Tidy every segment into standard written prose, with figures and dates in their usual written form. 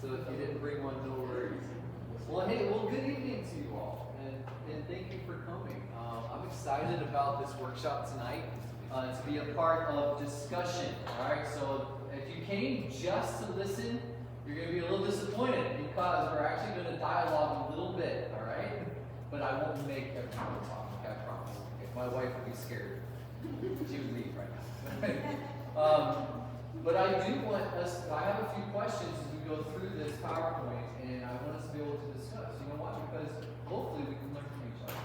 So if you didn't bring one, no worries. Well, hey, good evening to you all, and thank you for coming. I'm excited about this workshop tonight to be a part of discussion. All right, so if you came just to listen, you're going to be a little disappointed because we're actually going to dialogue a little bit. All right, but I won't make everyone talk. Okay, I promise. Okay, my wife would be scared. She would leave right now. But I do want us, I have a few questions as we go through this PowerPoint, and I want us to be able to discuss. You know why? Because hopefully we can learn from each other.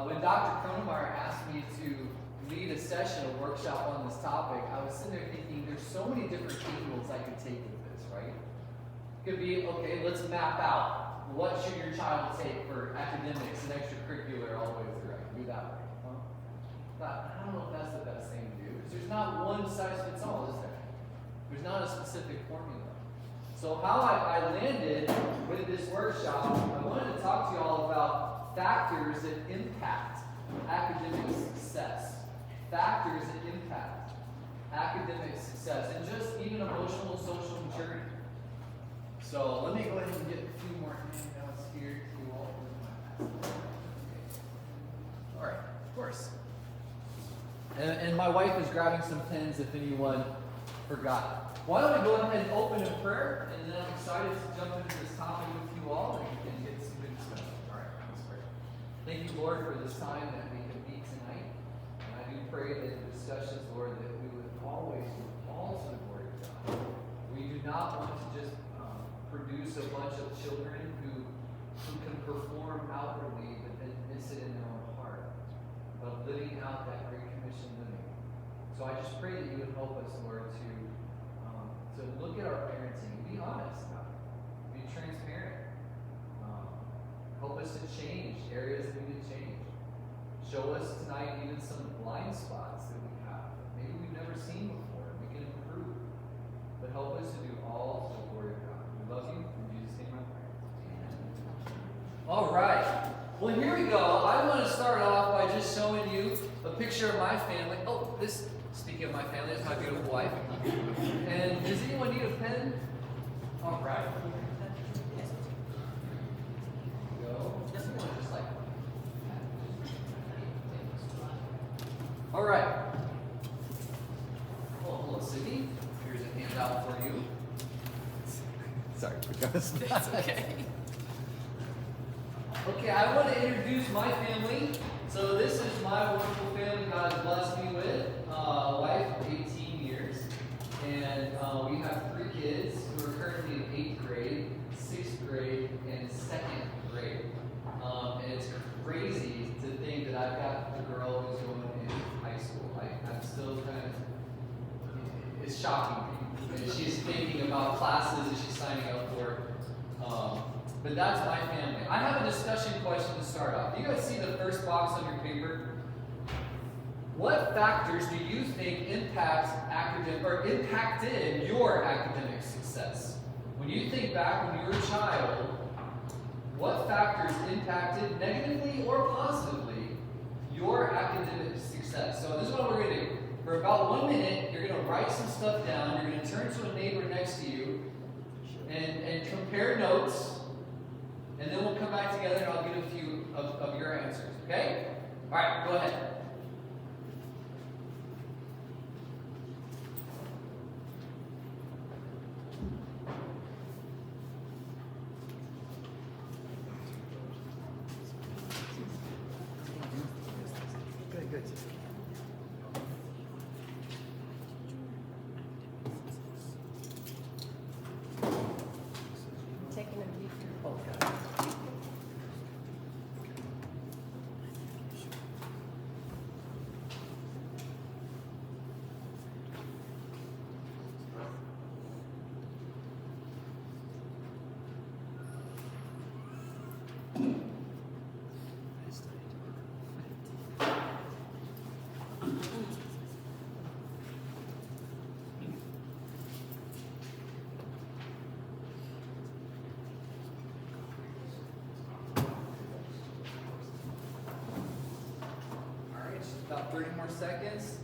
When Dr. Kronemeyer asked me to lead a session, a workshop on this topic, I was sitting there thinking there's so many different angles I could take with this, right? It could be, okay, let's map out what should your child take for academics and extracurricular all the way through. I can do that way. But I don't know if that's the best thing to do, because there's not one size fits all, is there? There's not a specific formula. So how I landed with this workshop, I wanted to talk to you all about factors that impact academic success. Factors that impact academic success, and just even emotional and social maturity. So let me go ahead and get a few more handouts here to you all. All right, of course. And my wife is grabbing some pens if anyone forgot. Why don't we go ahead and open in prayer, and then I'm excited to jump into this topic with you all, and we can get some good discussion. All right, let's pray. Thank you, Lord, for this time that we can meet tonight. And I do pray that the discussions, Lord, that we would always look all to the glory of God. We do not want to just produce a bunch of children who can perform outwardly, but then miss it in their own heart of living out that Great Commission living. So I just pray that you would help us, Lord, to look at our parenting, be honest about it, be transparent. Help us to change areas that we need to change. Show us tonight even some blind spots that we have, maybe we've never seen before. We can improve, but help us to do all to the glory of God. We love you. In Jesus' name I pray. Amen. All right. Well, here we go. I want to start off by just showing you a picture of my family. Oh, speaking of my family, this is my beautiful wife. And does anyone need a pen? All right. There you go. Someone just like. All right. Well, hello, Sydney. Here's a handout for you. Sorry, because that's okay. Okay, I want to introduce my family. So this is my wonderful family God has blessed me with. A wife of 18 years. And we have 3 kids who are currently in 8th grade, 6th grade, and 2nd grade. And it's crazy to think that I've got the girl who's going in high school. I'm still kind of, it's shocking me. And she's thinking about classes that she's signing up for. But that's my family. I have a discussion question to start off. Do you guys see the first box on your paper? What factors do you think impacted your academic success? When you think back when you were a child, what factors impacted negatively or positively your academic success? So this is what we're going to do. For about 1 minute, you're going to write some stuff down. You're going to turn to a neighbor next to you and compare notes. And then we'll come back together and I'll get a few of your answers. Okay? All right, go ahead. Good. Taking a deep Okay. About 30 more seconds.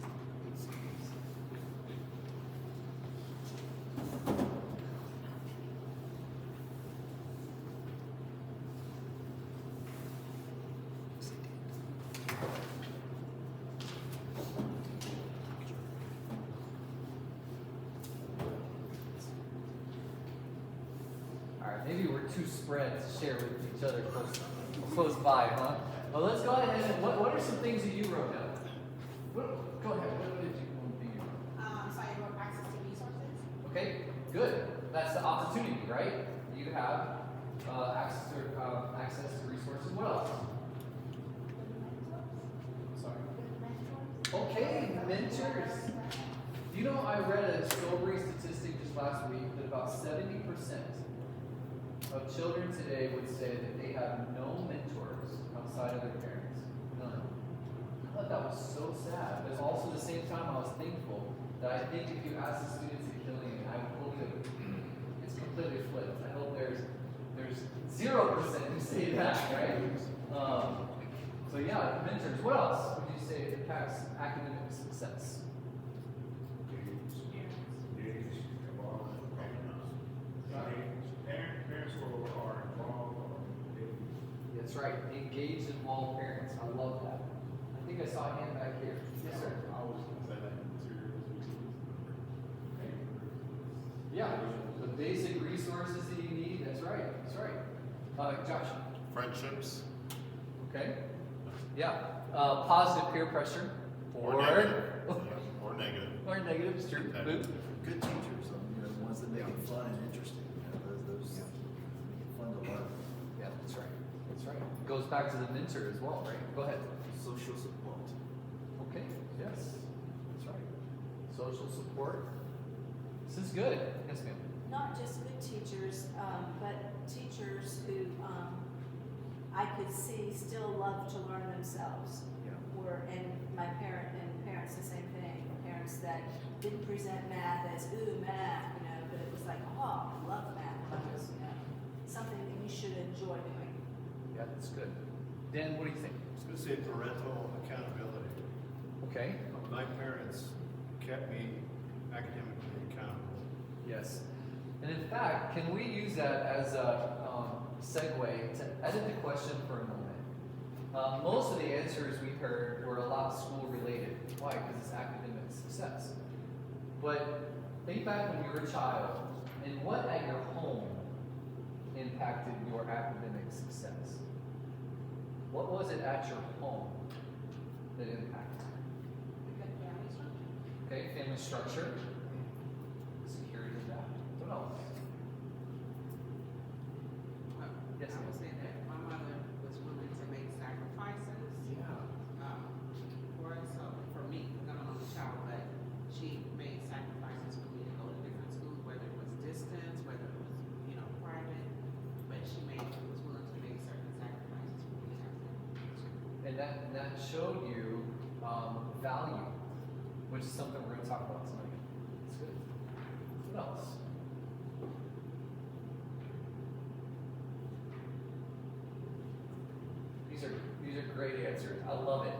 All right, maybe we're too spread to share with each other close by, huh? Well, let's go ahead and what are some things that you wrote down? Go ahead. What did you want to be? So I wrote access to resources. Okay, good. That's the opportunity, right? You have access to resources. What else? Sorry. Okay, mentors. You know, I read a sobering statistic just last week that about 70% of children today would say that they have no mentors outside of their parents. None. I thought that was so sad, but also at the same time I was thankful that I think if you ask the students at Killian, I believe it's completely flipped. I hope there's 0% who say that, right? So yeah, mentors. What else would you say impacts academic success? Parents who are involved. That's right. Engaged, involved parents. I love that. I think I saw a hand back here. Yes, sir. I was going to say that Yeah, the basic resources that you need. That's right. That's right. Josh. Friendships. Okay. Yeah. Positive peer pressure. Or negative. Or negative. Or negative. It's true. Okay. Boop. Good teachers, the ones that make it fun and interesting. Those make it fun to learn. Yeah, that's right. That's right. Goes back to the mentor as well, right? Go ahead. Social support. Okay. Yes. That's right. Social support. This is good. Yes, ma'am. Not just good teachers, but teachers who I could see still love to learn themselves. Yeah. And parents the same thing. Parents that didn't present math as math, but it was like, oh, I love math. It was, something that you should enjoy doing. Yeah, that's good. Dan, what do you think? I was going to say parental accountability. Okay. My parents kept me academically accountable. Yes. And in fact, can we use that as a segue to edit the question for a moment? Most of the answers we heard were a lot school related. Why? Because it's academic success. But think back when you were a child, and what at your home impacted your academic success? What was it at your home that impacted? Okay, family structure. Security of that. What else? Yes, I would say that my mother was willing to make sacrifices yeah. for us. So for me, I'm an only child, but she made sacrifices for me to go to different schools, whether it was distance, whether it was private. But she was willing to make certain sacrifices for me. And that showed you value, which is something we're going to talk about tonight. That's good. What else? These are great answers. I love it.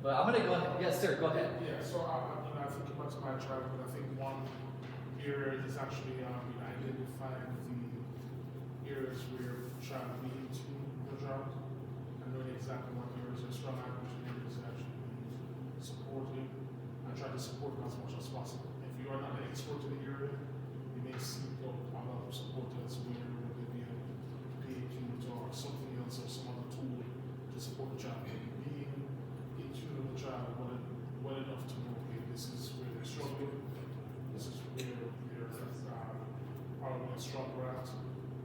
But I'm going to go ahead. Yes, sir. Go ahead. Yeah, so I think about my childhood, I think one area is actually identifying the areas where child needs to the child and knowing exactly what areas are strong areas actually supporting and try to support them as much as possible. If you are not an expert in the area, you may seek out a lot of support elsewhere, whether it be a paid tutor or something else or some other tool to support the child. Being in tune with the child well enough to know, okay, this is where they're struggling, this is where they're probably stronger at,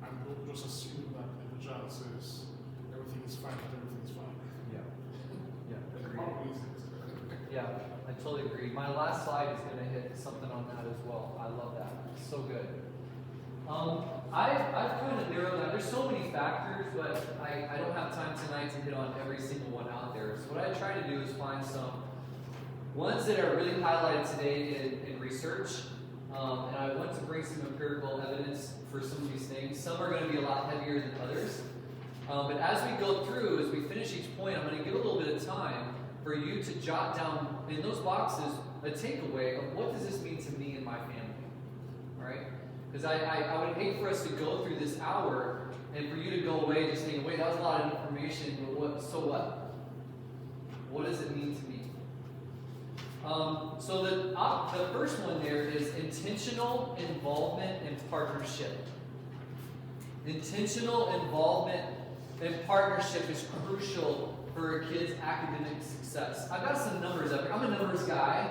and don't just assume that if the child says everything is fine, that everything is fine. Yeah. Yeah. It Agreed. probably isn't. Yeah, I totally agree. My last slide is going to hit something on that as well. I love that. It's so good. I've kind of narrowed down. There's so many factors, but I don't have time tonight to hit on every single one out there. So what I try to do is find some ones that are really highlighted today in research. And I want to bring some empirical evidence for some of these things. Some are going to be a lot heavier than others. But as we go through, as we finish each point, I'm going to give a little bit of time for you to jot down in those boxes a takeaway of what does this mean to me and my family, all right? Because I would hate for us to go through this hour and for you to go away just thinking, wait, that was a lot of information, but so what? What does it mean to me? So the first one there is intentional involvement and partnership. Intentional involvement and partnership is crucial for a kid's academic success. I've got some numbers up here. I'm a numbers guy.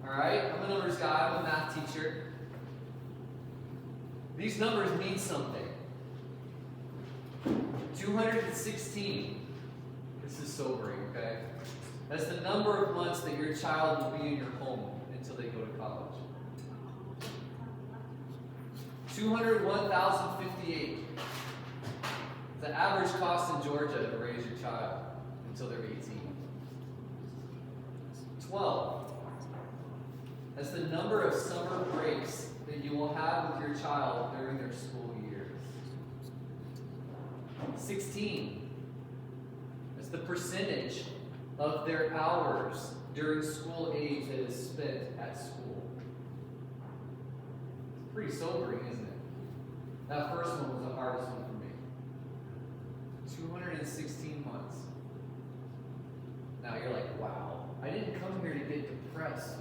Alright? I'm a numbers guy. I'm a math teacher. These numbers mean something. 216. This is sobering, okay? That's the number of months that your child will be in your home until they go to college. 201,058. The average cost in Georgia to raise your child until they're 18. 12. That's the number of summer breaks that you will have with your child during their school years. 16. That's the percentage of their hours during school age that is spent at school. It's pretty sobering, isn't it? That first one was the hardest one for me. 216 months. Now you're like, wow, I didn't come here to get depressed.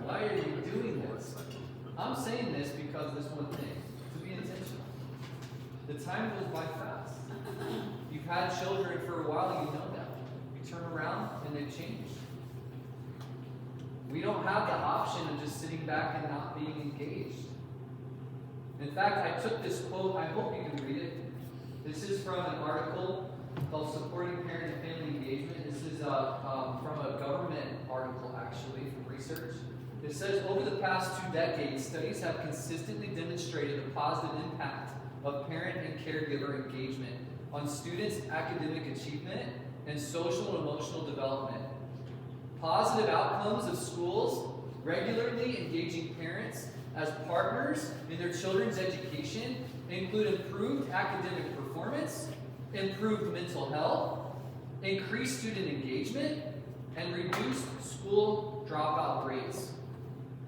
Why are you doing this? I'm saying this because of this one thing, to be intentional. The time goes by fast. You've had children for a while, you know that. You turn around and they've changed. We don't have the option of just sitting back and not being engaged. In fact, I took this quote, I hope you can read it. This is from an article called Supporting Parent and Family Engagement. This is from a government article, actually, from research. It says, over the past 2 decades, studies have consistently demonstrated the positive impact of parent and caregiver engagement on students' academic achievement and social and emotional development. Positive outcomes of schools regularly engaging parents as partners in their children's education include improved academic performance, improved mental health, increased student engagement, and reduced school dropout rates.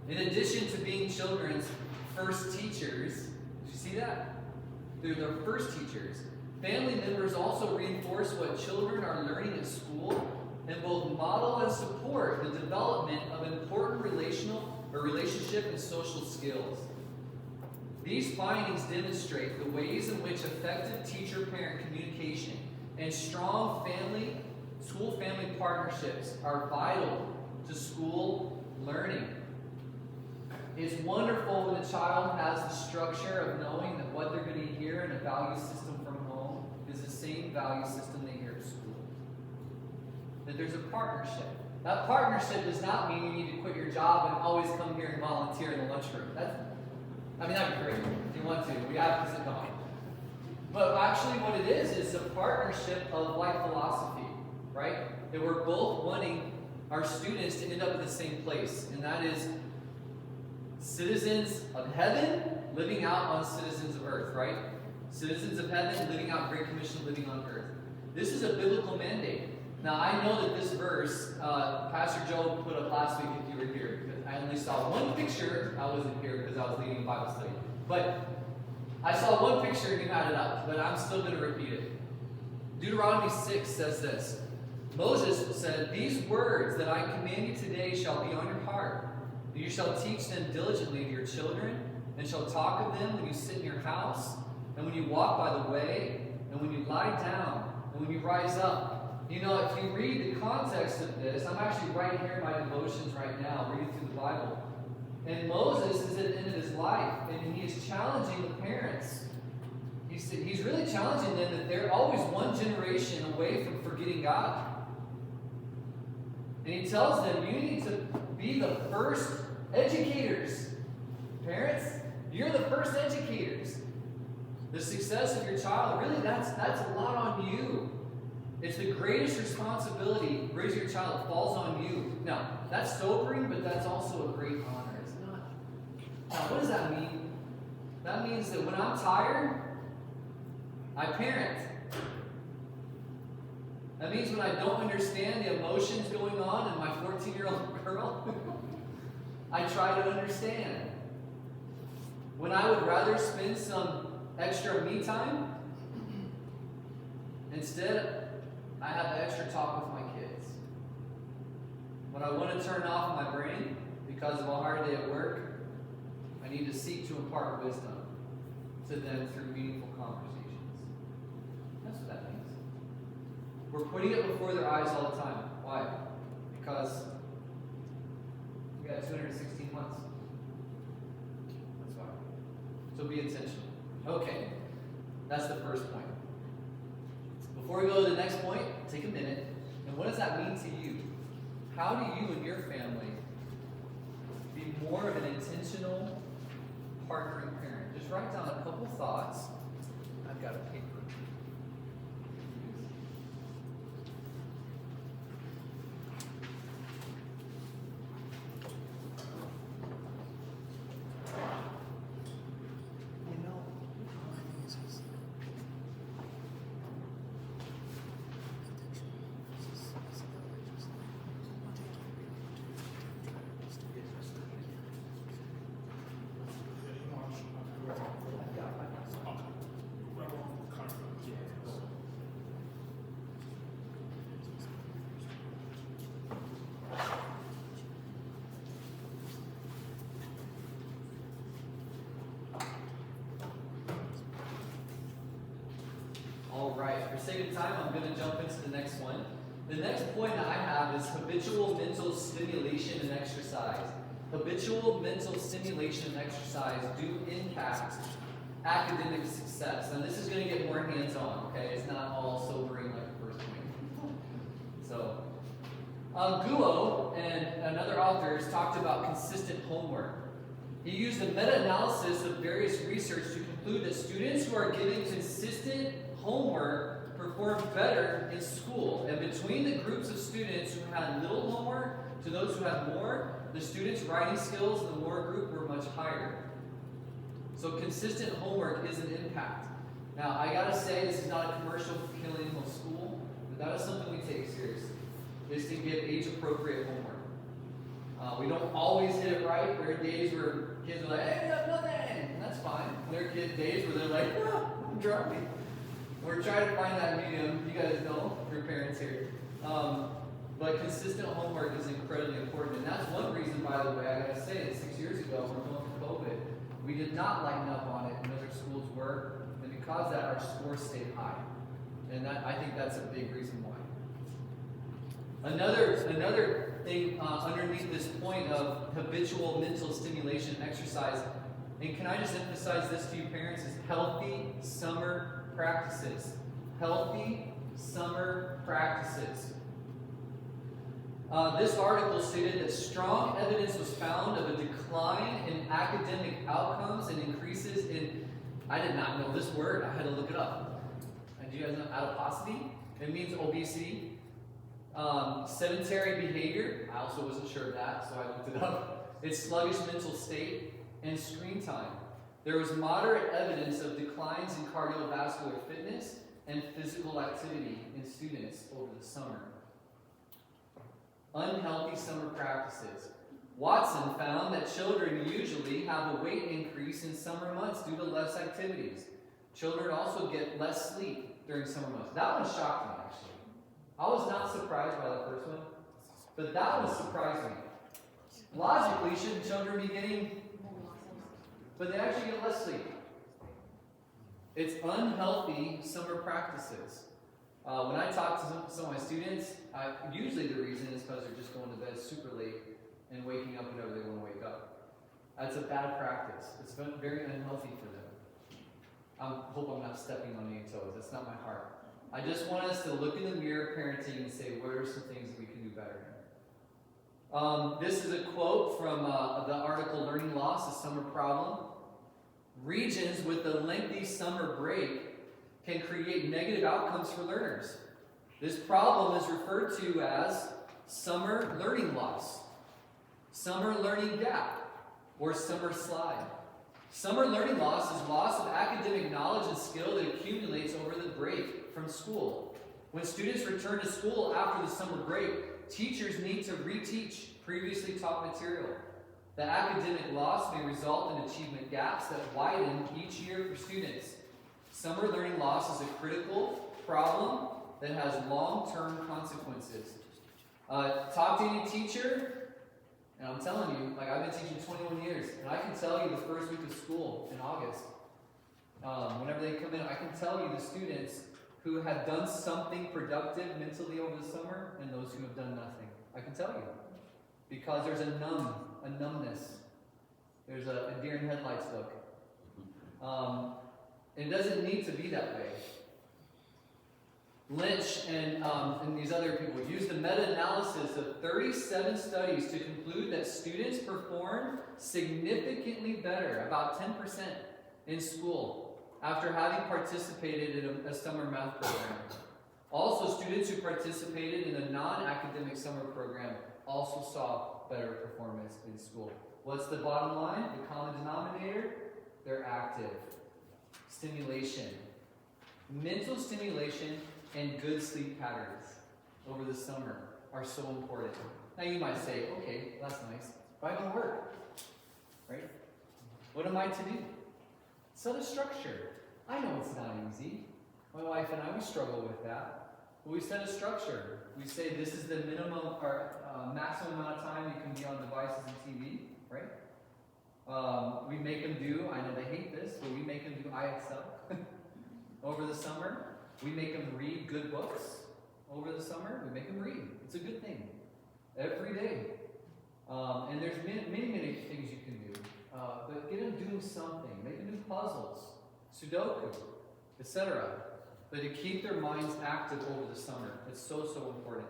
In addition to being children's first teachers, did you see that? They're their first teachers. Family members also reinforce what children are learning at school and both model and support the development of important relationship and social skills. These findings demonstrate the ways in which effective teacher-parent communication and strong school-family partnerships are vital to school learning. It's wonderful when a child has the structure of knowing that what they're going to hear in a value system from home is the same value system they hear at school. That there's a partnership. That partnership does not mean you need to quit your job and always come here and volunteer in the lunchroom. That'd be great if you want to. We have to sit down. But actually what it is a partnership of life philosophy, right? That we're both wanting our students to end up at the same place. And that is citizens of heaven living out on citizens of earth, right? Citizens of heaven living out Great Commission living on earth. This is a biblical mandate. Now, I know that this verse, Pastor Joe put up last week if you were here, because I only saw one picture. I wasn't here because I was leading a Bible study. But I saw one picture and you had it up, but I'm still going to repeat it. Deuteronomy 6 says this. Moses said, "These words that I command you today shall be on your heart. You shall teach them diligently to your children, and shall talk of them when you sit in your house, and when you walk by the way, and when you lie down, and when you rise up." You know, if you read the context of this, I'm actually right here in my devotions right now, reading through the Bible. And Moses is at the end of his life, and he is challenging the parents. He's really challenging them that they're always one generation away from forgetting God. And he tells them, you need to be the first educators. Parents, you're the first educators. The success of your child, really, that's a lot on you. It's the greatest responsibility. Raising your child falls on you. Now, that's sobering, but that's also a great honor, is it not? Now, what does that mean? That means that when I'm tired, I parent. That means when I don't understand the emotions going on in my 14-year-old girl, I try to understand. When I would rather spend some extra me time, instead, I have extra talk with my kids. When I want to turn off my brain because of a hard day at work, I need to seek to impart wisdom. to them through meaningful conversations. That's what that means. We're putting it before their eyes all the time. Why? Because we got 216 months. That's why. So be intentional. Okay, that's the first point. Before we go to the next point, take a minute. And what does that mean to you? How do you and your family be more of an intentional, partnering parent? Just write down a couple thoughts. I've got a paper. Alright, for sake of time, I'm going to jump into the next one. The next point that I have is habitual mental stimulation and exercise. Habitual mental stimulation and exercise do impact academic success. Now this is going to get more hands-on, okay? It's not all sobering like the first point. So, Guo and another authors talked about consistent homework. He used a meta-analysis of various research to conclude that students who are given consistent homework performed better in school. And between the groups of students who had little homework to those who had more, the students' writing skills in the more group were much higher. So consistent homework is an impact. Now, I gotta say, this is not a commercial for Killing Hill School, but that is something we take seriously, is to give age-appropriate homework. We don't always hit it right. There are days where kids are like, hey, that's nothing, and that's fine. There are days where they're like, ah, I'm drunk. We're trying to find that medium. You guys know, your parents here. But consistent homework is incredibly important. And that's one reason, by the way, I gotta say that 6 years ago, when we went through COVID, we did not lighten up on it, and other schools were. And because of that, our scores stayed high. And I think that's a big reason why. Another thing underneath this point of habitual mental stimulation exercise, and can I just emphasize this to you parents, is healthy summer practices. Healthy summer practices. This article stated that strong evidence was found of a decline in academic outcomes and increases in, I did not know this word, I had to look it up. Do you guys know adiposity? It means obesity. Sedentary behavior, I also wasn't sure of that, so I looked it up. It's sluggish mental state, and screen time. There was moderate evidence of declines in cardiovascular fitness and physical activity in students over the summer. Unhealthy summer practices. Watson found that children usually have a weight increase in summer months due to less activities. Children also get less sleep during summer months. That one shocked me, actually. I was not surprised by that first one, but that one surprised me. Logically, shouldn't children be getting, but they actually get less sleep. It's unhealthy summer practices. When I talk to some of my students, usually the reason is because they're just going to bed super late and waking up whenever they want to wake up. That's a bad practice. It's very unhealthy for them. I hope I'm not stepping on any toes. That's not my heart. I just want us to look in the mirror parenting and say, what are some things that we can do better? This is a quote from the article Learning Loss, a Summer Problem. Regions with a lengthy summer break can create negative outcomes for learners. This problem is referred to as summer learning loss, summer learning gap, or summer slide. Summer learning loss is loss of academic knowledge and skill that accumulates over the break from school. When students return to school after the summer break, teachers need to reteach previously taught material. The academic loss may result in achievement gaps that widen each year for students. Summer learning loss is a critical problem that has long-term consequences. Talk to any teacher, and I'm telling you, like I've been teaching 21 years, and I can tell you the first week of school in August, whenever they come in, I can tell you the students who have done something productive mentally over the summer and those who have done nothing. I can tell you. Because there's a numbness. There's a deer in headlights look. It doesn't need to be that way. Lynch and these other people used a meta-analysis of 37 studies to conclude that students performed significantly better, about 10%, in school after having participated in a summer math program. Also, students who participated in a non-academic summer program also saw better performance in school. What's the bottom line? The common denominator? They're active. Stimulation. Mental stimulation and good sleep patterns over the summer are so important. Now you might say, okay, that's nice, but I don't work, right? What am I to do? Set a structure. I know it's not easy. My wife and I, we struggle with that. But we set a structure. We say this is the minimum or maximum amount of time you can be on devices and TV, right? We make them do, I know they hate this, but we make them do IXL over the summer. We make them read good books over the summer. We make them read. It's a good thing. Every day. And there's many things you can do. But get them doing something. Make them do puzzles, Sudoku, etc. But to keep their minds active over the summer. It's so important.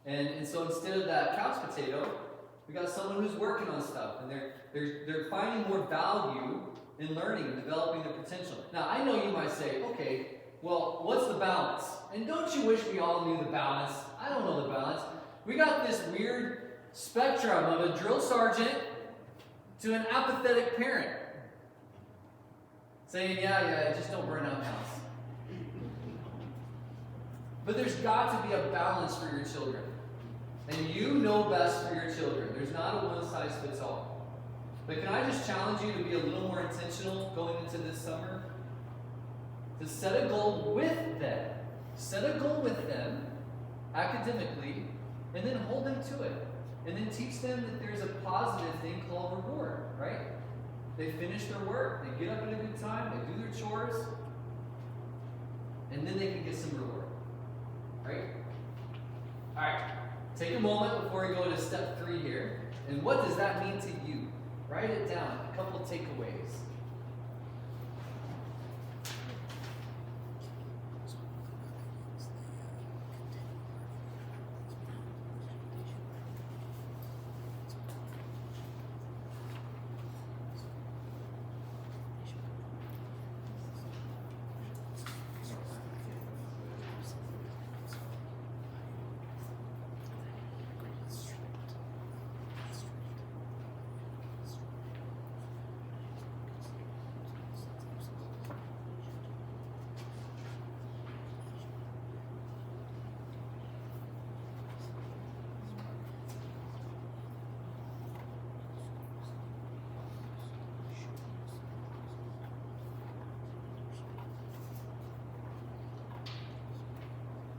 And so instead of that couch potato, we got someone who's working on stuff. And they're finding more value in learning and developing their potential. Now, I know you might say, okay, well, what's the balance? And don't you wish we all knew the balance? I don't know the balance. We got this weird spectrum of a drill sergeant to an apathetic parent. Saying, yeah, just don't burn out the house. But there's got to be a balance for your children. And you know best for your children. There's not a one-size-fits-all. But can I just challenge you to be a little more intentional going into this summer? To set a goal with them. Set a goal with them, academically, and then hold them to it. And then teach them that there's a positive thing called reward, right? They finish their work, they get up at a good time, they do their chores, and then they can get some reward, right? All right, take a moment before we go to step 3 here. And what does that mean to you? Write it down, a couple takeaways.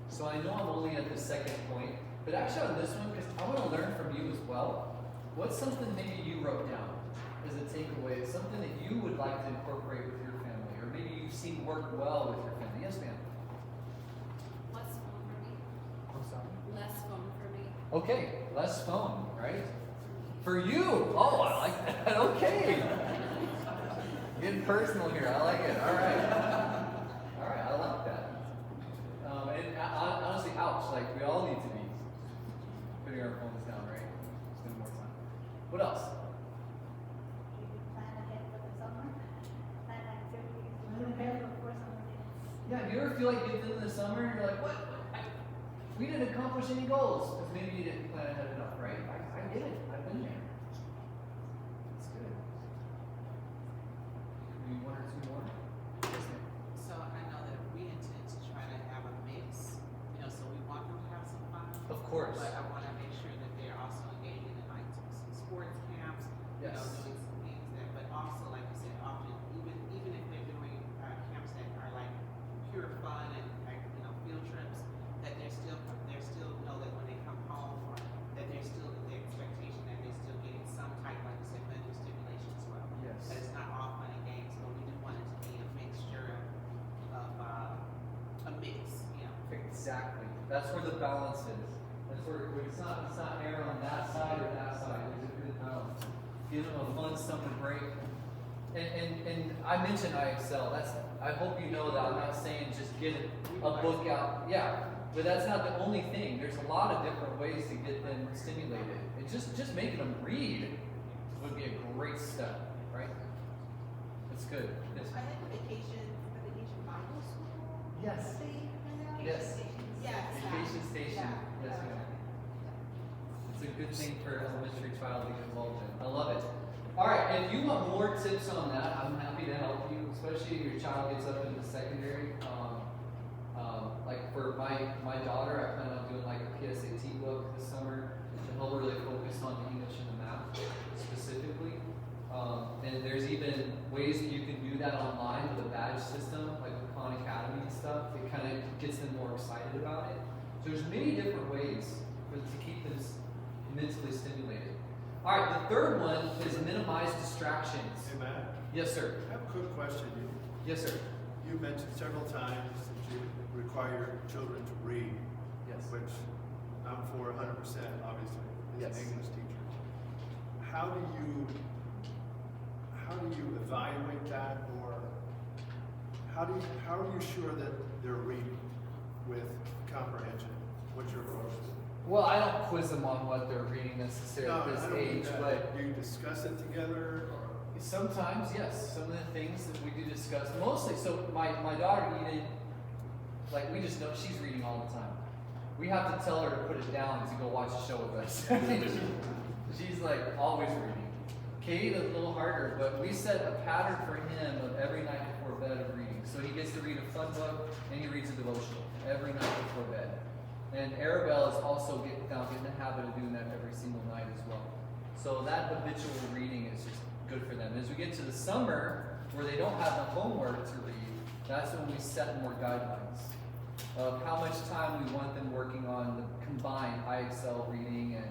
So I know I'm only at the second point, but actually on this one, because I want to learn from you as well, what's something maybe you wrote down as a takeaway, something that you would like to incorporate with your family, or maybe you've seen work well with your family? Yes, ma'am. Less phone for me. I'm sorry. Less phone for me. Okay, less phone, right? For you! Oh, I like that. Okay. Getting personal here. I like it. All right. All right, I like that. And honestly, ouch, like we all need to be putting our phones down, right? Spend more time. What else? You can plan ahead for the summer, plan activities, plan ahead before summer ends. Yeah, do you ever feel like you get in the summer and you're like, what? We didn't accomplish any goals because maybe you didn't plan ahead enough, right? I get it. I've been there. That's good. Maybe 1 or 2 more? Yes, ma'am. So I know that we intend to try to have a mix, so we want them to have some fun. Of course. But I want to make sure that they're also engaging in like some sports camps, Yes. doing some things that, but also, like you said, often, even if they're doing camps that are like pure fun and like, field trips, that they're still know that when they come home, or that there's still the expectation that they're still getting some type, like you said, mental stimulation as well. Yes. That it's not all fun and games, but we do want to Exactly. That's where the balance is. That's where it's not err on that side or that side. There's a good balance. Give them a fun summer break. And I mentioned IXL. I hope you know that I'm not saying just get a book out. Yeah, but that's not the only thing. There's a lot of different ways to get them stimulated. And just making them read would be a great step, right? That's good. Yes. I think vacation Bible school. Yes. thing, Yes. Yes. Vacation station. Yeah. Yes, ma'am. It's a good thing for an elementary child to get involved in. I love it. All right, if you want more tips on that, I'm happy to help you, especially if your child gets up into secondary. Like for my daughter, I plan on doing like a PSAT book this summer to help her really focus on the English and the math specifically. And there's even ways that you can do that online with a badge system, like with Khan Academy and stuff. It kind of gets them more excited about it. So there's many different ways to keep them mentally stimulated. All right, the third one is minimize distractions. Hey, Matt, Yes, sir. I have a quick question. Yes, sir. You mentioned several times that you require your children to read, Yes. which I'm for 100%, obviously, as Yes. an English teacher. How do you evaluate that, or how are you sure that they're reading with comprehension? What's your approach? Well, I don't quiz them on what they're reading necessarily at this I don't mean age, that. but Do you discuss it together, or? sometimes, yes. Some of the things that we do discuss, mostly. So my daughter Eden, like we just know she's reading all the time. We have to tell her to put it down to go watch a show with us. She's like always reading. Cade a little harder, but we set a pattern for him of every night before bed of reading. So he gets to read a fun book and he reads a devotional every night before bed. And Arabelle is also getting in the habit of doing that every single night as well. So that habitual reading is just good for them. As we get to the summer, where they don't have the homework to read, that's when we set more guidelines of how much time we want them working on the combined IXL reading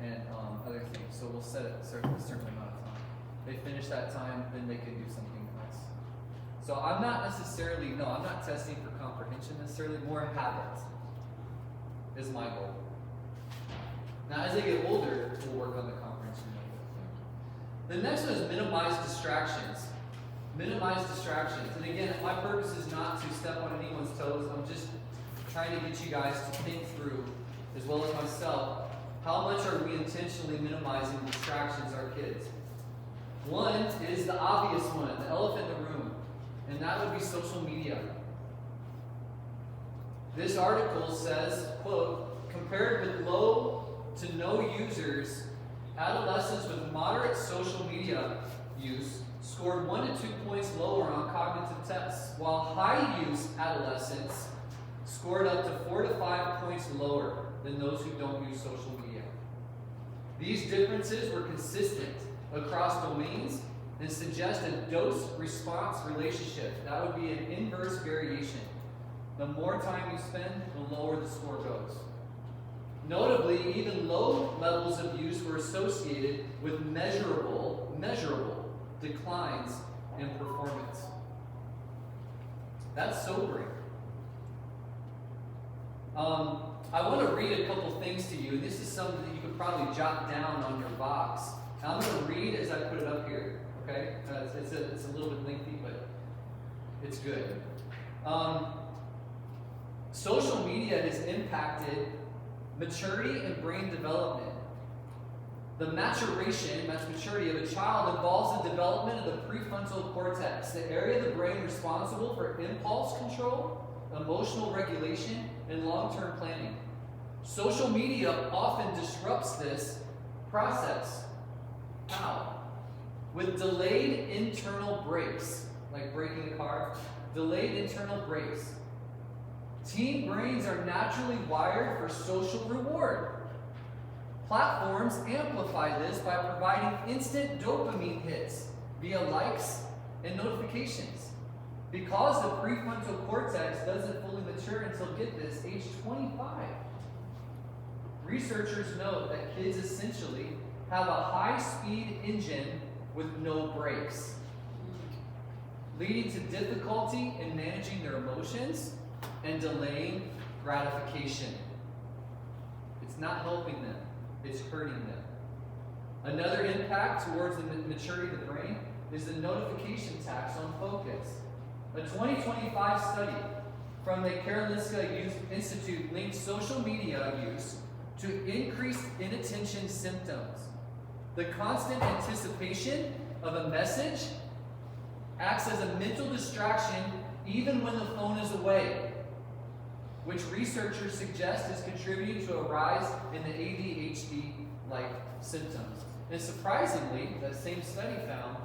and other things. So we'll set a certain amount of time. They finish that time, then they can do something else. So I'm not testing for comprehension necessarily, more habit is my goal. Now as they get older, we'll work on the comprehension. The next one is minimize distractions. Minimize distractions. And again, my purpose is not to step on anyone's toes. I'm just trying to get you guys to think through, as well as myself, how much are we intentionally minimizing distractions our kids? One is the obvious one, the elephant in the room, and that would be social media. This article says, quote, compared with low to no users, adolescents with moderate social media use scored 1 to 2 points lower on cognitive tests, while high-use adolescents scored up to 4 to 5 points lower than those who don't use social media. These differences were consistent across domains and suggest a dose-response relationship. That would be an inverse variation. The more time you spend, the lower the score goes. Notably, even low levels of use were associated with measurable declines in performance. That's sobering. I want to read a couple things to you, and this is something that you could probably jot down on your box. And I'm going to read as I put it up here, okay? It's a little bit lengthy, but it's good. Social media has impacted maturity and brain development. The maturity of a child involves the development of the prefrontal cortex, the area of the brain responsible for impulse control, emotional regulation, and long-term planning. Social media often disrupts this process. How? With delayed internal brakes, like braking a car, delayed internal brakes. Teen brains are naturally wired for social reward. Platforms amplify this by providing instant dopamine hits via likes and notifications. Because the prefrontal cortex doesn't fully mature until, get this, age 25. Researchers note that kids essentially have a high-speed engine with no brakes, leading to difficulty in managing their emotions and delaying gratification. It's not helping them, it's hurting them. Another impact towards the maturity of the brain is the notification tax on focus. A 2025 study from the Karolinska Youth Institute linked social media use to increased inattention symptoms. The constant anticipation of a message acts as a mental distraction even when the phone is away, which researchers suggest is contributing to a rise in the ADHD-like symptoms. And surprisingly, that same study found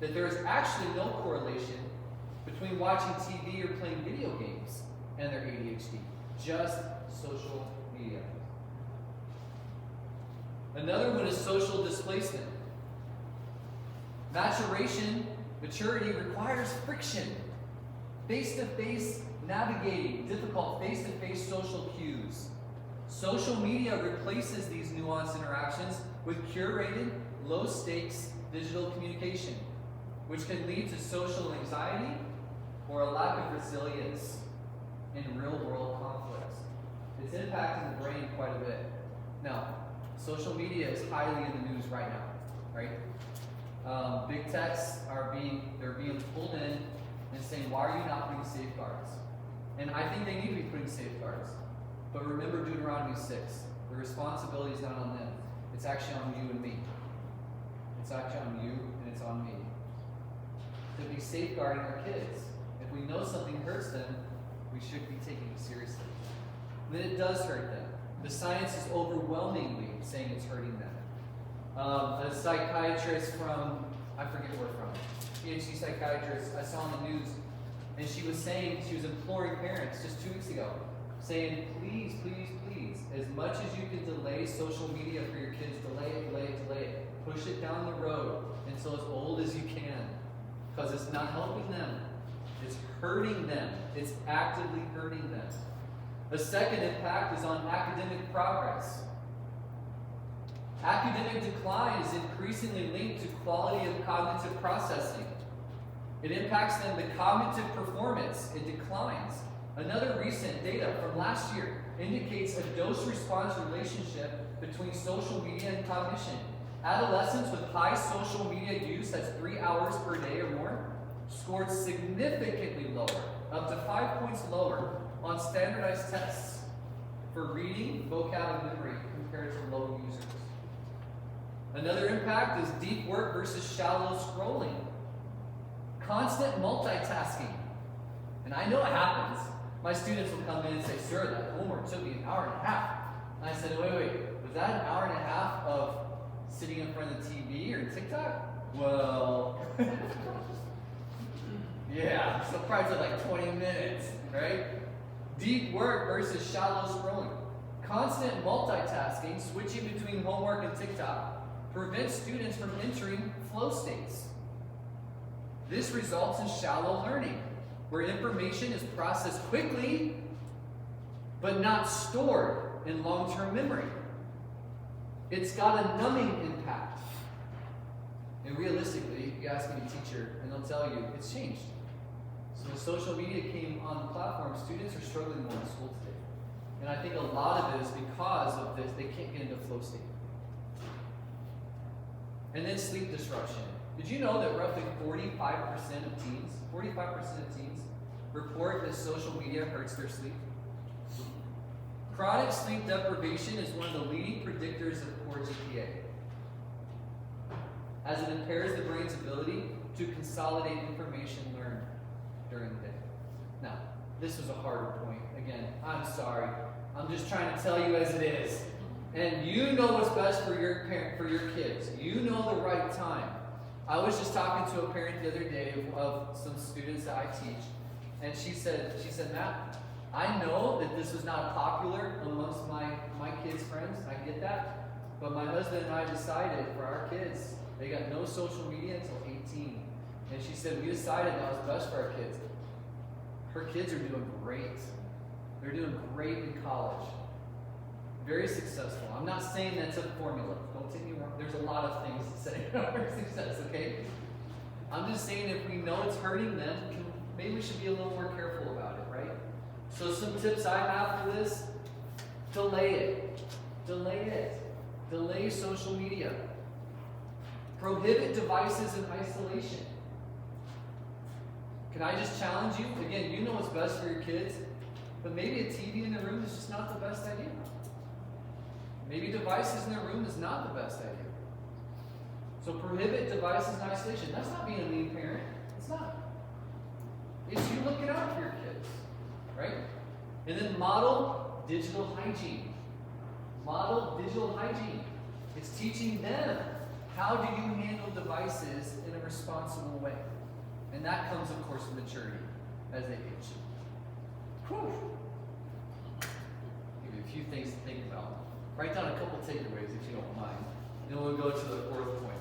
that there is actually no correlation between watching TV or playing video games and their ADHD, just social media. Another one is social displacement. Maturity requires friction, face-to-face navigating difficult face-to-face social cues. Social media replaces these nuanced interactions with curated, low-stakes digital communication, which can lead to social anxiety or a lack of resilience in real-world conflicts. It's impacting the brain quite a bit. Now, social media is highly in the news right now, right? Big techs they're being pulled in and saying, why are you not putting safeguards? And I think they need to be putting safeguards. But remember Deuteronomy 6. The responsibility is not on them. It's actually on you and me. It's actually on you and it's on me. To be safeguarding our kids. If we know something hurts them, we should be taking it seriously. Then it does hurt them. The science is overwhelmingly saying it's hurting them. A psychiatrist from, I forget where from, PhD psychiatrist I saw on the news, and she was imploring parents just 2 weeks ago, saying, please, please, please, as much as you can delay social media for your kids, delay it. Push it down the road until as old as you can, because it's not helping them. It's hurting them. It's actively hurting them. The second impact is on academic progress. Academic decline is increasingly linked to quality of cognitive processing. It impacts them, the cognitive performance, it declines. Another recent data from last year indicates a dose-response relationship between social media and cognition. Adolescents with high social media use, that's 3 hours per day or more, scored significantly lower, up to 5 points lower, on standardized tests for reading, vocab, and memory compared to low users. Another impact is deep work versus shallow scrolling. Constant multitasking. And I know it happens. My students will come in and say, sir, that homework took me an hour and a half. And I said, wait, was that an hour and a half of sitting in front of the TV or TikTok? Well, yeah, so probably like 20 minutes, right? Deep work versus shallow scrolling. Constant multitasking, switching between homework and TikTok, prevents students from entering flow states. This results in shallow learning, where information is processed quickly, but not stored in long-term memory. It's got a numbing impact. And realistically, you ask any teacher, and they'll tell you, it's changed. So when social media came on the platform, students are struggling more in school today. And I think a lot of it is because of this, they can't get into flow state. And then sleep disruption. Did you know that roughly 45% of teens report that social media hurts their sleep? Chronic sleep deprivation is one of the leading predictors of poor GPA, as it impairs the brain's ability to consolidate information learned during the day. Now, this was a harder point. Again, I'm sorry. I'm just trying to tell you as it is. And you know what's best for your kids. You know the right time. I was just talking to a parent the other day of some students that I teach, and she said, Matt, I know that this was not popular amongst my kids' friends. I get that. But my husband and I decided for our kids, they got no social media until 18. And she said, we decided that was best for our kids. Her kids are doing great. They're doing great in college. Very successful. I'm not saying that's a formula. Don't take me wrong. There's a lot of things to say for success, okay? I'm just saying if we know it's hurting them, maybe we should be a little more careful about it, right? So some tips I have for this: delay it, delay it, delay social media. Prohibit devices in isolation. Can I just challenge you? Again, you know what's best for your kids, but maybe a TV in the room is just not the best idea. Maybe devices in the room is not the best idea. So prohibit devices in isolation. That's not being a mean parent. It's not. It's you looking out for your kids, right? And then model digital hygiene. Model digital hygiene. It's teaching them how do you handle devices in a responsible way. And that comes, of course, with maturity as they age. Whew. Give you a few things to think about. Write down a couple takeaways if you don't mind. Then we'll go to the fourth point.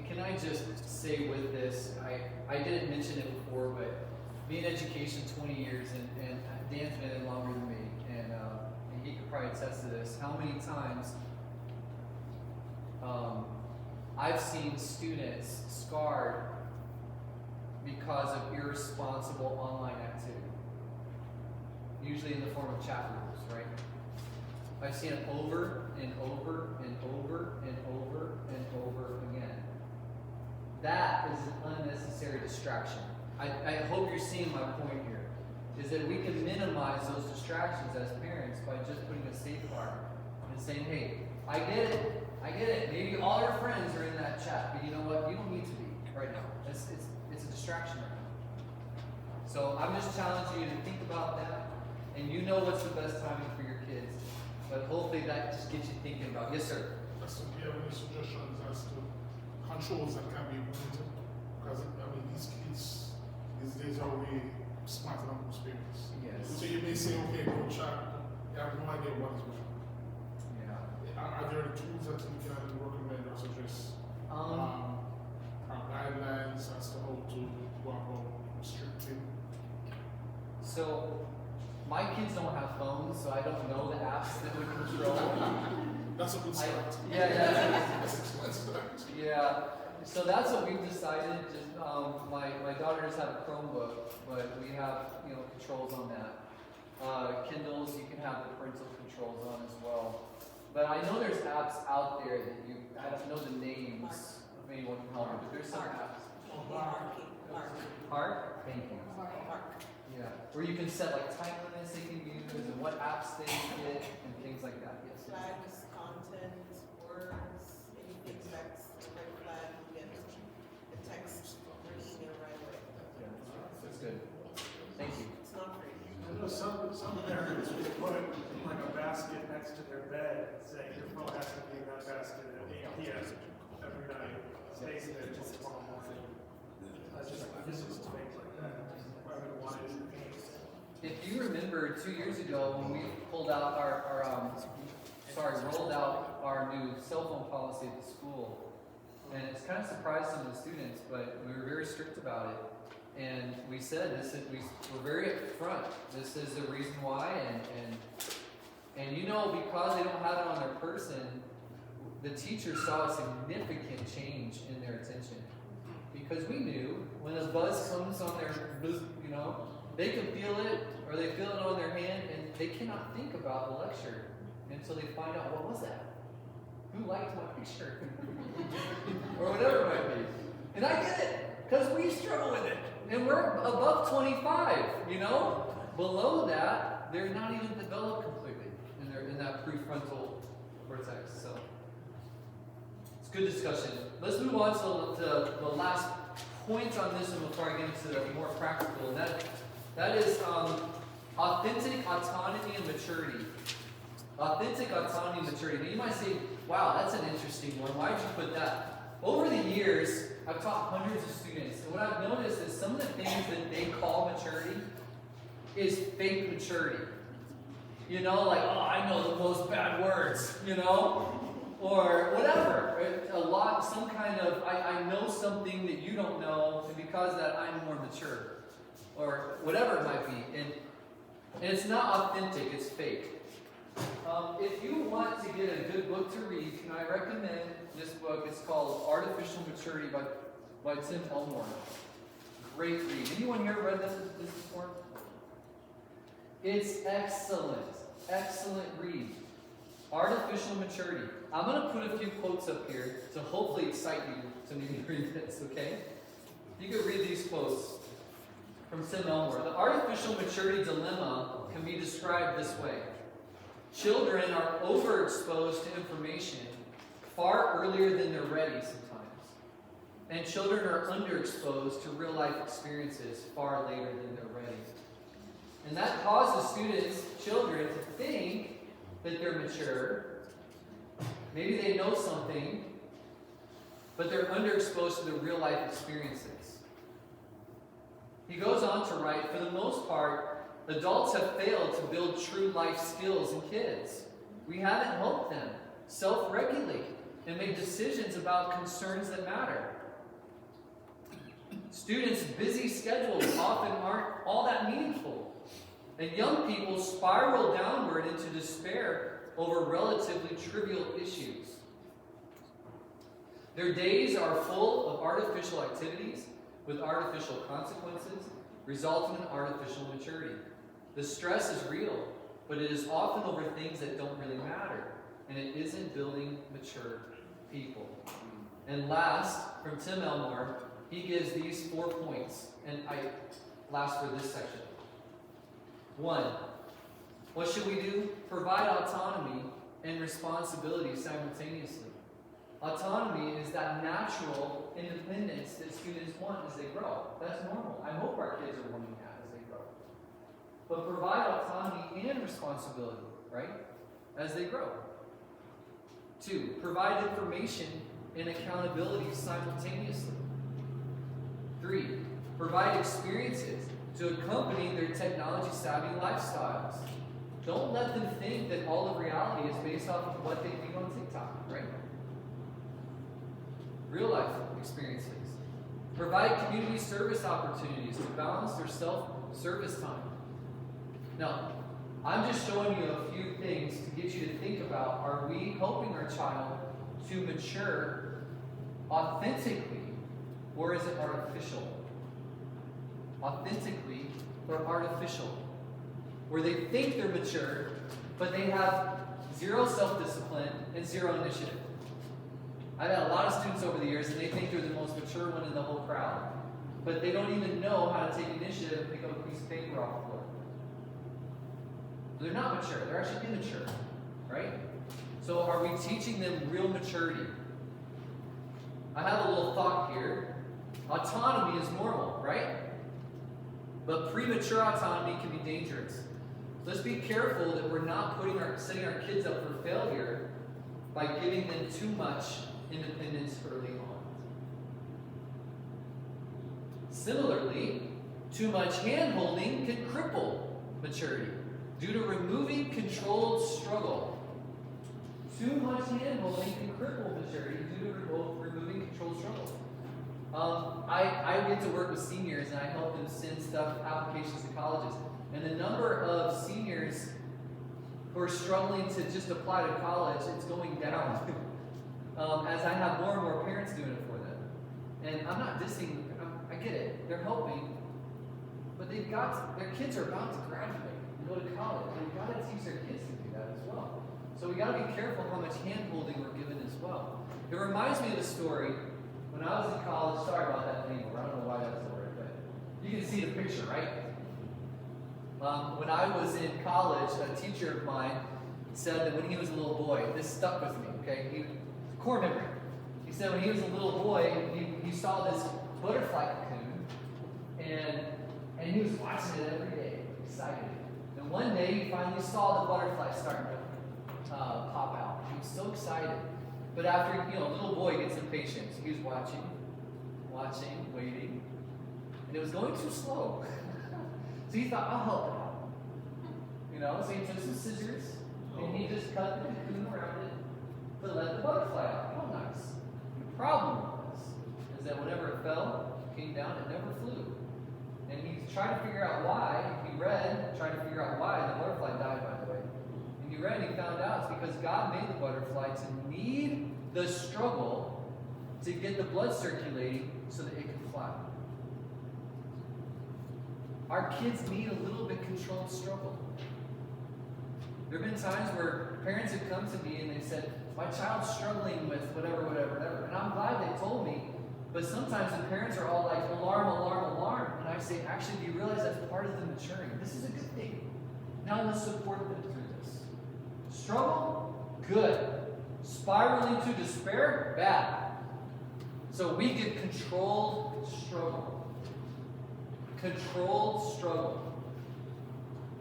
Can I just say with this, I didn't mention it before, but me in education 20 years, and Dan's been in longer than me, and he could probably attest to this. How many times I've seen students scarred because of irresponsible online activity, usually in the form of chat rooms, right? I've seen it over and over and over and over and over again. That is an unnecessary distraction. I hope you're seeing my point here, is that we can minimize those distractions as parents by just putting a safeguard and saying, hey, I get it. Maybe all your friends are in that chat, but you know what? You don't need to be right now. It's a distraction right now. So I'm just challenging you to think about that, and you know what's the best timing for your kids, but hopefully that just gets you thinking about, yes sir? So do you have any suggestions as to controls that can be implemented? Because I mean, these kids these days are way smarter than most parents. Yes. So you may say, okay, go chat. You have no idea what is going on. Yeah. Are there any tools that you can recommend or suggest? Our guidelines as to how to go about restricting. So my kids don't have phones, so I don't know the apps that would control. That's a good start. Yeah. So that's what we've decided. Just my daughters have a Chromebook, but we have controls on that. Kindles, you can have the parental controls on as well. But I know there's apps out there that I don't know the names. If anyone can help me, but there's some apps. Hark? Thank you. Yeah. Where you can set like time limits they can use and what apps they get and things like that. Yes. Flags, content, words, anything that's a red flag, you get the text or email right away. Yeah. That's good. Thank you. It's not free. I know some parents will put like a basket next to their bed, saying your phone has to be in that basket at 8 p.m. every night. Stays there until tomorrow morning. This is things like that. I would want it. If you remember 2 years ago when we rolled out our new cell phone policy at the school, and it's kind of surprised some of the students, but we were very strict about it. And we said we're very upfront. This is the reason why, and because they don't have it on their person, the teachers saw a significant change in their attention. Because we knew when a buzz comes on their, they can feel it or they feel it on their hand, and they cannot think about the lecture until they find out what was that? Who liked my picture? Or whatever it might be. And I get it, because we struggle with it. And we're above 25, Below that, they're not even developed completely in that prefrontal cortex. So it's good discussion. Let's move on to the last point on this one before I get into the more practical, and that is authentic autonomy and maturity. Authentic autonomy and maturity. Now you might say, wow, that's an interesting one. Why'd you put that? Over the years, I've taught hundreds of students, and what I've noticed is some of the things that they call maturity is fake maturity. You know, like, oh, I know the most bad words, you know? Or whatever. Some kind of, I know something that you don't know, and because of that, I'm more mature. Or whatever it might be. And it's not authentic, it's fake. If you want to get a good book to read, can I recommend this book? It's called Artificial Maturity by Tim Elmore. Great read. Anyone here read this before? It's excellent. Excellent read. Artificial Maturity. I'm going to put a few quotes up here to hopefully excite you to maybe read this, okay? You can read these quotes from Tim Elmore. The artificial maturity dilemma can be described this way. Children are overexposed to information far earlier than they're ready sometimes. And children are underexposed to real life experiences far later than they're ready. And that causes children to think that they're mature. Maybe they know something, but they're underexposed to the real life experiences. He goes on to write, for the most part, adults have failed to build true life skills in kids. We haven't helped them self-regulate and make decisions about concerns that matter. Students' busy schedules often aren't all that meaningful. And young people spiral downward into despair over relatively trivial issues. Their days are full of artificial activities with artificial consequences, resulting in artificial maturity. The stress is real, but it is often over things that don't really matter, and it isn't building mature people. And last, from Tim Elmore, he gives these 4 points, and last for this section. 1, what should we do? Provide autonomy and responsibility simultaneously. Autonomy is that natural independence that students want as they grow. That's normal. I hope our kids are wanting that as they grow. But provide autonomy and responsibility, right? As they grow. 2, provide information and accountability simultaneously. 3, provide experiences to accompany their technology-savvy lifestyles. Don't let them think that all of reality is based off of what they do on TikTok, right? Real life experiences. Provide community service opportunities to balance their self-service time. Now, I'm just showing you a few things to get you to think about. Are we helping our child to mature authentically, or is it artificial? Authentically or artificial? Where they think they're mature, but they have zero self-discipline and zero initiative. I've had a lot of students over the years, and they think they're the most mature one in the whole crowd. But they don't even know how to take initiative and pick up a piece of paper off the floor. They're not mature. They're actually immature, right? So are we teaching them real maturity? I have a little thought here. Autonomy is normal, right? But premature autonomy can be dangerous. Let's be careful that we're not setting our kids up for failure by giving them too much independence early on. Similarly, too much hand-holding can cripple maturity due to removing controlled struggle. Too much hand-holding can cripple maturity due to removing controlled struggle. I get to work with seniors, and I help them send applications to colleges. And the number of seniors who are struggling to just apply to college, it's going down. As I have more and more parents doing it for them. And I'm not dissing, I get it, they're helping, but their kids are about to graduate and go to college. They've got to teach their kids to do that as well. So we got to be careful how much hand-holding we're given as well. It reminds me of a story. When I was in college, sorry about that name, I don't know why that's the word, but you can see the picture, right? When I was in college, a teacher of mine said that when he was a little boy, this stuck with me, okay? Core memory. He He said when he was a little boy, he saw this butterfly cocoon, and he was watching it every day, excited. And one day he finally saw the butterfly starting to pop out. He was so excited. But after, a little boy gets impatient. So he was watching, waiting, and it was going too slow. So he thought, I'll help it out. So he took some scissors, and he just cut the cocoon around it to let the butterfly out. Oh, nice. The problem is that whenever it fell, it came down, it never flew. And he tried to figure out why. He tried to figure out why the butterfly died, by the way. And he found out it's because God made the butterfly to need the struggle to get the blood circulating so that it can fly. Our kids need a little bit controlled struggle. There have been times where parents have come to me and they've said, my child's struggling with whatever. And I'm glad they told me, but sometimes the parents are all like, alarm. And I say, actually, do you realize that's part of them maturing? This is a good thing. Now let's support them through this. Struggle? Good. Spiraling to despair? Bad. So we get controlled struggle. Controlled struggle.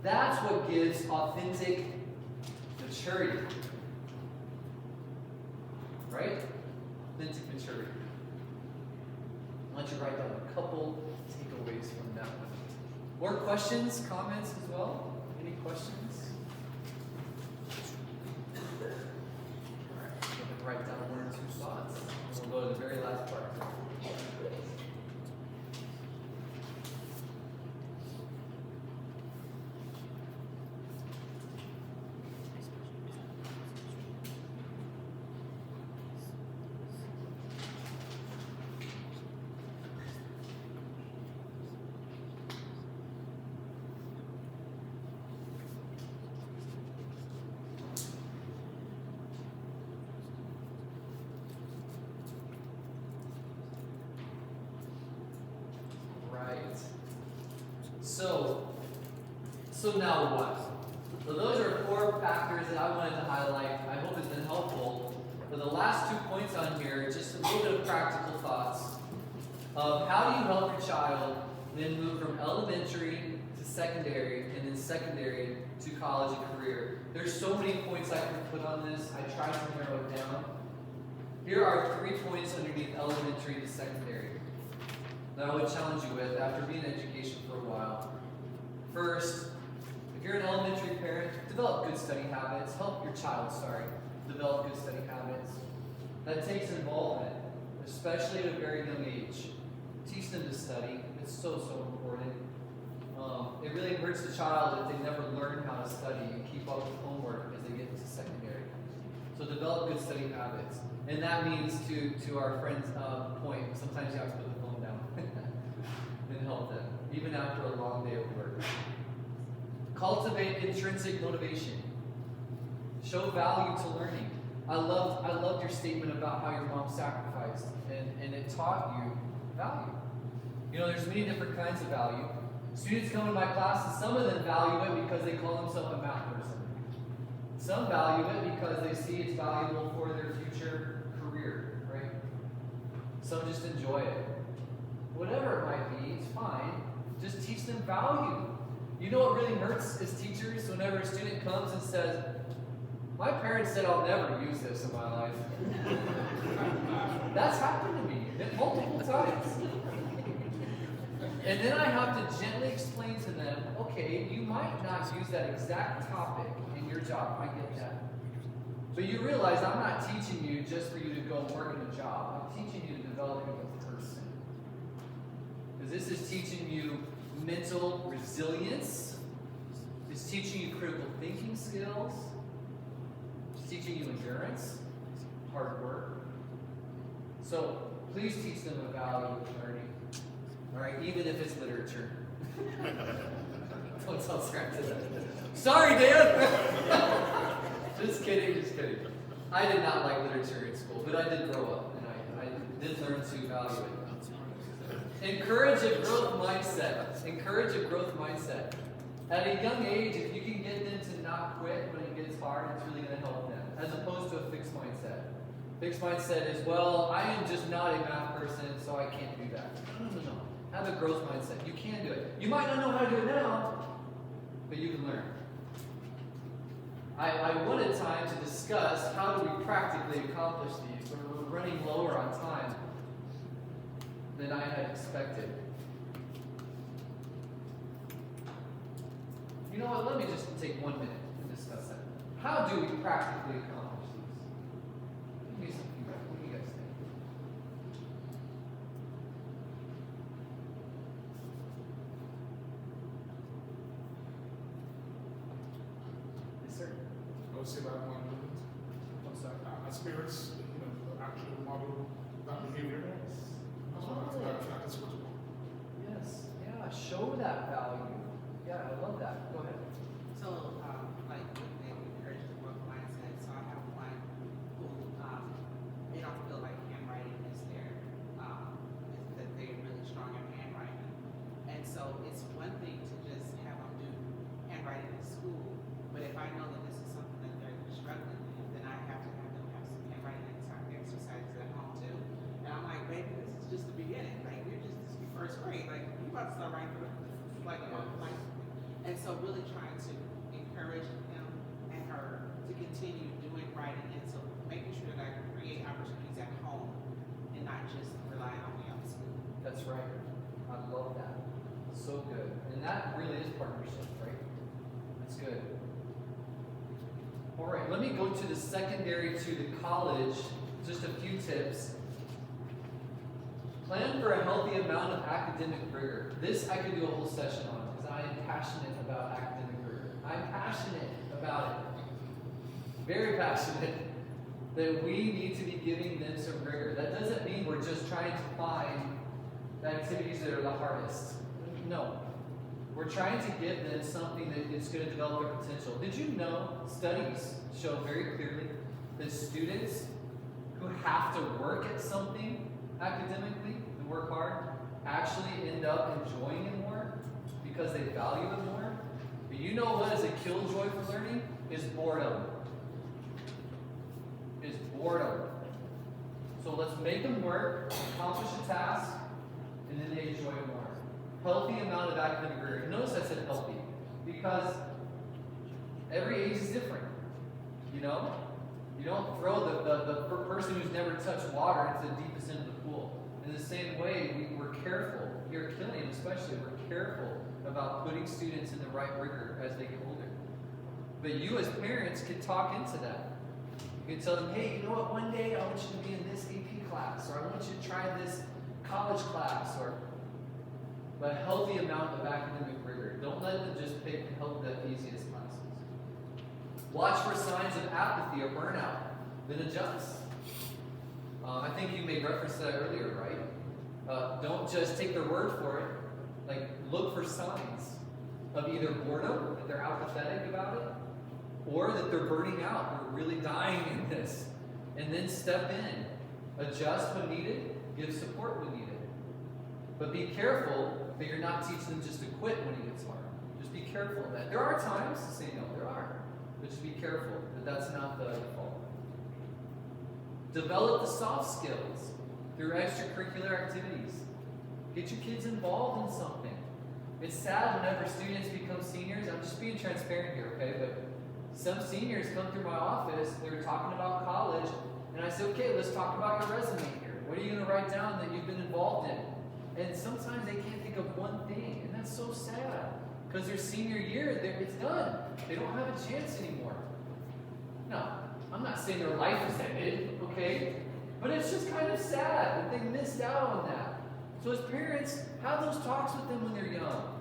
That's what gives authentic maturity. Right? Authentic maturity. I want you to write down a couple takeaways from that one. More questions, comments as well? Any questions? All right, I'm going to write down one or two thoughts. And we'll go to the very last part. So now what? So those are 4 factors that I wanted to highlight. I hope it's been helpful. For the last 2 points on here, just a little bit of practical thoughts of how do you help your child then move from elementary to secondary, and then secondary to college and career. There's so many points I could put on this. I tried to narrow it down. Here are 3 points underneath elementary to secondary that I would challenge you with after being in education for a while. First, if you're an elementary parent, develop good study habits. Help your child, develop good study habits. That takes involvement, especially at a very young age. Teach them to study. It's so important. It really hurts the child if they never learn how to study and keep up with homework as they get into secondary. So develop good study habits. And that means, to our friend's point, sometimes you have to put the phone down and help them, even after a long day of work. Cultivate intrinsic motivation. Show value to learning. I loved your statement about how your mom sacrificed, and it taught you value. There's many different kinds of value. Students come to my class, and some of them value it because they call themselves a math person. Some value it because they see it's valuable for their future career, right? Some just enjoy it. Whatever it might be, it's fine. Just teach them value. You know what really hurts as teachers whenever a student comes and says, my parents said I'll never use this in my life. That's happened to me multiple times. And then I have to gently explain to them, okay, you might not use that exact topic in your job, I get that. But you realize I'm not teaching you just for you to go work in a job. I'm teaching you to develop you as a person. Because this is teaching you mental resilience. It's teaching you critical thinking skills. It's teaching you endurance, hard work. So please teach them the value of learning. All right, even if it's literature. Don't tell Scrap to that. Sorry, Dan. Just kidding. I did not like literature in school, but I did grow up, and I did learn to value it. Encourage a growth mindset. At a young age, if you can get them to not quit when it gets hard, it's really going to help them, as opposed to a fixed mindset. Fixed mindset is, well, I am just not a math person, so I can't do that. No. Have a growth mindset. You can do it. You might not know how to do it now, but you can learn. I wanted time to discuss how do we practically accomplish these, but we're running lower on time than I had expected. You know what? Let me just take 1 minute and discuss that. How do we practically accomplish these? Give me some feedback. What do you guys think? Yes, sir. I would say that one, I'm sorry. as parents, actually model that behavior. That's what that's what. Yes. Yeah. Show that value. Yeah, I love that. Go ahead. So, like, they encourage the growth mindset. So I have one who, they don't feel like handwriting is their, is that they're really strong in handwriting. And so it's one thing to just have them do handwriting in school, but if I know that this is something that they're struggling with, then I have to have them have some handwriting exercises at home too. And I'm like, baby, this is just the beginning. Like, this is your first grade. Like, you about to start writing for like a month, like. And so really trying to encourage him and her to continue doing writing, and so making sure that I create opportunities at home and not just relying on me at school. That's right. I love that. So good. And that really is partnership, right? That's good. All right, let me go to the secondary to the college. Just a few tips. Plan for a healthy amount of academic rigor. This I could do a whole session on because I am passionate about academic rigor. I'm passionate about it. Very passionate that we need to be giving them some rigor. That doesn't mean we're just trying to find the activities that are the hardest. No. We're trying to give them something that is going to develop their potential. Did you know studies show very clearly that students who have to work at something academically and work hard actually end up enjoying it more because they value it more? But you know what is a killjoy for learning? Is boredom. Is boredom. So let's make them work, accomplish a task, and then they enjoy it more. Healthy amount of academic rigor. Notice I said healthy because every age is different. You know? You don't throw the person who's never touched water into the deepest end of the pool. In the same way, we're careful. Here at Killian especially, we're careful about putting students in the right rigor as they get older. But you as parents can talk into that. You can tell them, hey, you know what, one day I want you to be in this AP class, or I want you to try this college class, but a healthy amount of academic rigor. Don't let them just pick the easiest classes. Watch for signs of apathy or burnout, then adjust. I think you made reference to that earlier, right? Don't just take their word for it. Like, look for signs of either boredom, that they're apathetic about it, or that they're burning out, they're really dying in this. And then step in. Adjust when needed, give support when needed. But be careful that you're not teaching them just to quit when it gets hard. Just be careful of that. There are times to say no, there are. But just be careful that that's not the default. Develop the soft skills through extracurricular activities. Get your kids involved in something. It's sad whenever students become seniors. I'm just being transparent here, okay? But some seniors come through my office, they're talking about college, and I say, okay, let's talk about your resume here. What are you going to write down that you've been involved in? And sometimes they can't think of one thing, and that's so sad. Because their senior year, it's done. They don't have a chance anymore. No, I'm not saying their life is ended, okay? But it's just kind of sad that they missed out on that. So as parents, have those talks with them when they're young.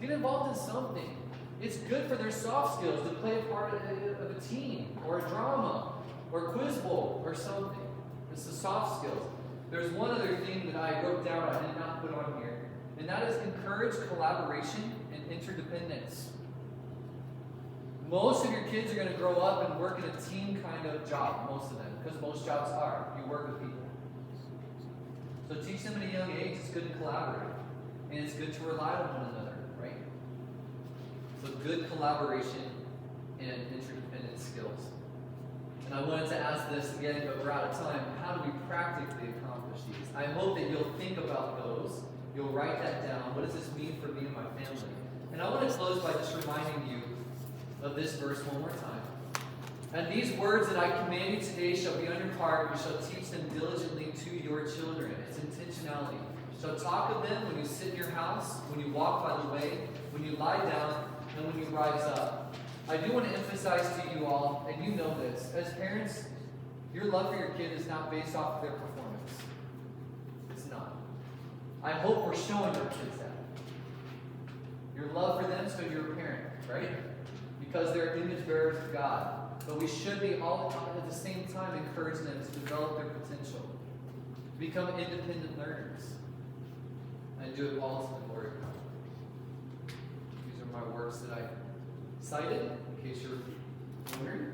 Get involved in something. It's good for their soft skills to play a part of a team, or a drama, or a quiz bowl, or something. It's the soft skills. There's one other thing that I wrote down I did not put on here, and that is encourage collaboration and interdependence. Most of your kids are going to grow up and work in a team kind of job, most of them, because most jobs are. You work with people. So teach them at a young age it's good to collaborate, and it's good to rely on one another, right? So good collaboration and interdependent skills. And I wanted to ask this again, but we're out of time. How do we practically accomplish these? I hope that you'll think about those. You'll write that down. What does this mean for me and my family? And I want to close by just reminding you of this verse one more time. And these words that I command you today shall be on your heart. You shall teach them diligently to your children. It's intentionality. You shall talk of them when you sit in your house, when you walk by the way, when you lie down, and when you rise up. I do want to emphasize to you all, and you know this, as parents, your love for your kid is not based off of their performance. It's not. I hope we're showing our kids that. Your love for them, so you're a parent, right? Because they're image bearers of God. But we should be all at the same time encouraging them to develop their potential, to become independent learners, and do it all to the glory of God. These are my works that I cited, in case you're wondering.